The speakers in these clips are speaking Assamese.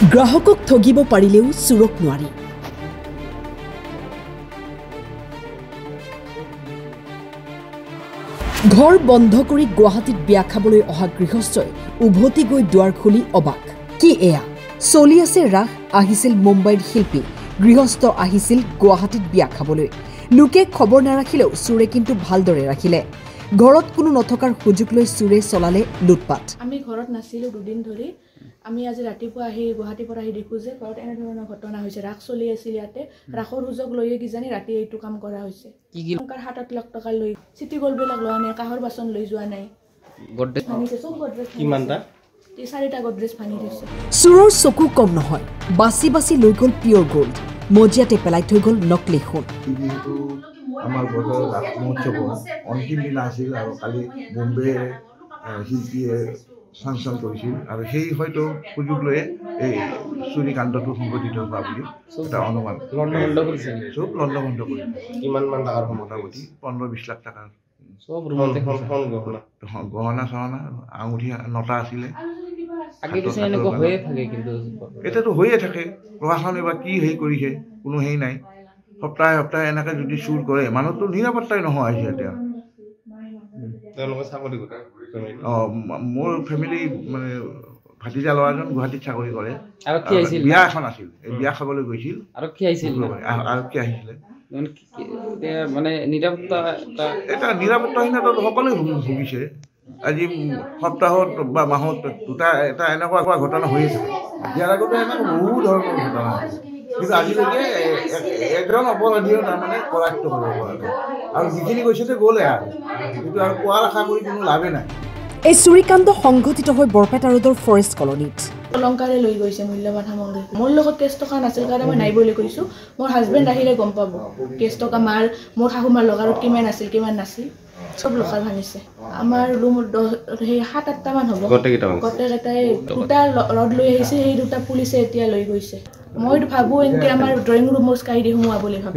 গ্ৰাহকক ঠগিব পাৰিলেও চুৰক নোৱাৰি। ঘৰ বন্ধ কৰি গুৱাহাটীত বিয়া খাবলৈ অহা গৃহস্থই উভতি গৈ দুৱাৰ খুলি অবাক। কি এয়া? চলি আছে ৰাস, আহিছিল মুম্বাইৰ শিল্পী, গৃহস্থ আহিছিল গুৱাহাটীত বিয়া খাবলৈ। লোকে খবৰ নাৰাখিলেও চুৰে কিন্তু ভালদৰে ৰাখিলে। ঘৰত কোনো নথকাৰ সুযোগ লৈ চুৰে চলালে লুটপাট। আমি ঘৰত নাছিলো দুদিন ধৰি। আমি আজি ৰাতিপুৱা আহি গুৱাহাটীৰ পৰা আহি দেখো যে ঘৰত এনেধৰণৰ ঘটনা হৈছে। ৰাস চলি আছিল ইয়াতে, ৰাসৰ সুযোগ লৈয়ে কিজানি ৰাতি এইটো কাম কৰা হৈছে। টকাৰ 7 লাখ টকা লৈ চিটি গোল্ডবিলাক লোৱা নাই, কাঁহৰ বাচন লৈ যোৱা নাই। গড্ৰেজ ভাঙিছে, চব গড্ৰেজ কিমানটা 4টা গড্ৰেজ ভাঙি দিছে। চুৰৰ চকু কম নহয়, বাছি বাছি লৈ গ'ল পিয়ৰ গোল্ড, মজিয়াতে পেলাই থৈ গ'ল নকলি সোণ। আমাৰ বজাৰৰ ৰাস মহোৎসৱৰ অন্তিম দিনা আছিল আৰু কালি বম্বে শিল্পীয়ে ফাংচন কৰিছিল আৰু সেই হয়তো সুযোগ লৈয়ে এই চুৰি কাণ্ডটো সংঘটিত হোৱা বুলি এটা অনুমান। চব লণ্ডভণ্ড কৰিছে। কিমান মান টকাৰ? মোটামুটি 15-20 লাখ টকাৰ চব গহনা চহনা, আঙুঠি 9টা আছিলে। এতিয়াতো হৈয়ে থাকে। প্ৰশাসনে বা কি হেৰি কৰিছে কোনো হেৰি নাই। সপ্তাহে সপ্তাহে এনেকে যদি চুৰ কৰে, মানুহতো নিৰাপত্তাই নোহোৱা হৈছে এতিয়া। মোৰ ফেমিলি মানে ভাতিজা ল'ৰাজন গুৱাহাটীত চাকৰি কৰে। বিয়া এখন আছিল, এই বিয়া খাবলৈ গৈছিল। আৰক্ষী আহিছিলে মানে এটা নিৰাপত্তাহীনতাত সকলোৱে ভুগিছে। আজি সপ্তাহত বা মাহত এটা এনেকুৱা ঘটনা হৈয়ে থাকে। ইয়াৰ আগতে এনেকুৱা বহু ধৰণৰ ঘটনা আছে, কিন্তু আজিলৈকে এজন অপৰাধীও তাৰমানে পৰাস্ত কৰিব পৰা নাই। আৰু যিখিনি গৈছে যে গ'লে কিন্তু আৰু কোৱাৰ আশা কৰি কোনো লাভে নাই। এই চুৰিকাণ্ড সংঘটিত হৈ বৰপেটা ৰোডৰ ফৰেষ্ট কলনীত। অলংকাৰে লৈ গৈছে মূল্যৱান সামগ্ৰী। মোৰ লগত কেছ টকা নাছিল কাৰণে মই নাই বুলি কৈছোঁ। মোৰ হাজবেণ্ড আহিলে গম পাব কেছ টকা মোৰ শাহুমাৰ লগাৰত কিমান আছিল কিমান নাছিল। চব লকাৰ ভাঙিছে। আমাৰ ৰুম 7-8টা মান হ'ব। গোটেইকেইটাই 2টা ৰড লৈ আহিছে, সেই 2টা পুলিচে এতিয়া লৈ গৈছে। মই ভাবোঁ এনেকৈ আমাৰ ড্ৰয়িং ৰুমৰ স্কাই দি সোমোৱা বুলি ভাবোঁ।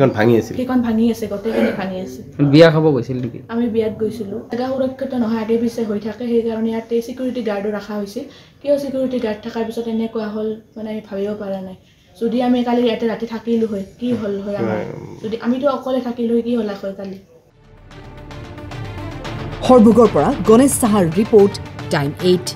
সেইখন ভাঙি আছে, গোটেইখিনি ভাঙি আছে। বিয়া খাব গৈছিল নেকি? আমি বিয়াত গৈছিলোঁ। জেগা সুৰক্ষিত নহয়, আগে পিছে হৈ থাকে, সেইকাৰণে ইয়াতে চিকিউৰিটি গাৰ্ডো ৰখা হৈছিল। কিয় চিকিউৰিটি গাৰ্ড থকাৰ পিছত এনেকুৱা হ'ল মানে আমি ভাবিব পৰা নাই। যদি আমি কালি ইয়াতে ৰাতি থাকিলোঁ হয়, কি হ'ল হয় আমাৰ? যদি আমিতো অকলে থাকিলোঁ হয়, কি হ'ল হয় কালি? সৰভোগৰ পৰা গণেশ সাহাৰ ৰিপৰ্ট, টাইম 8।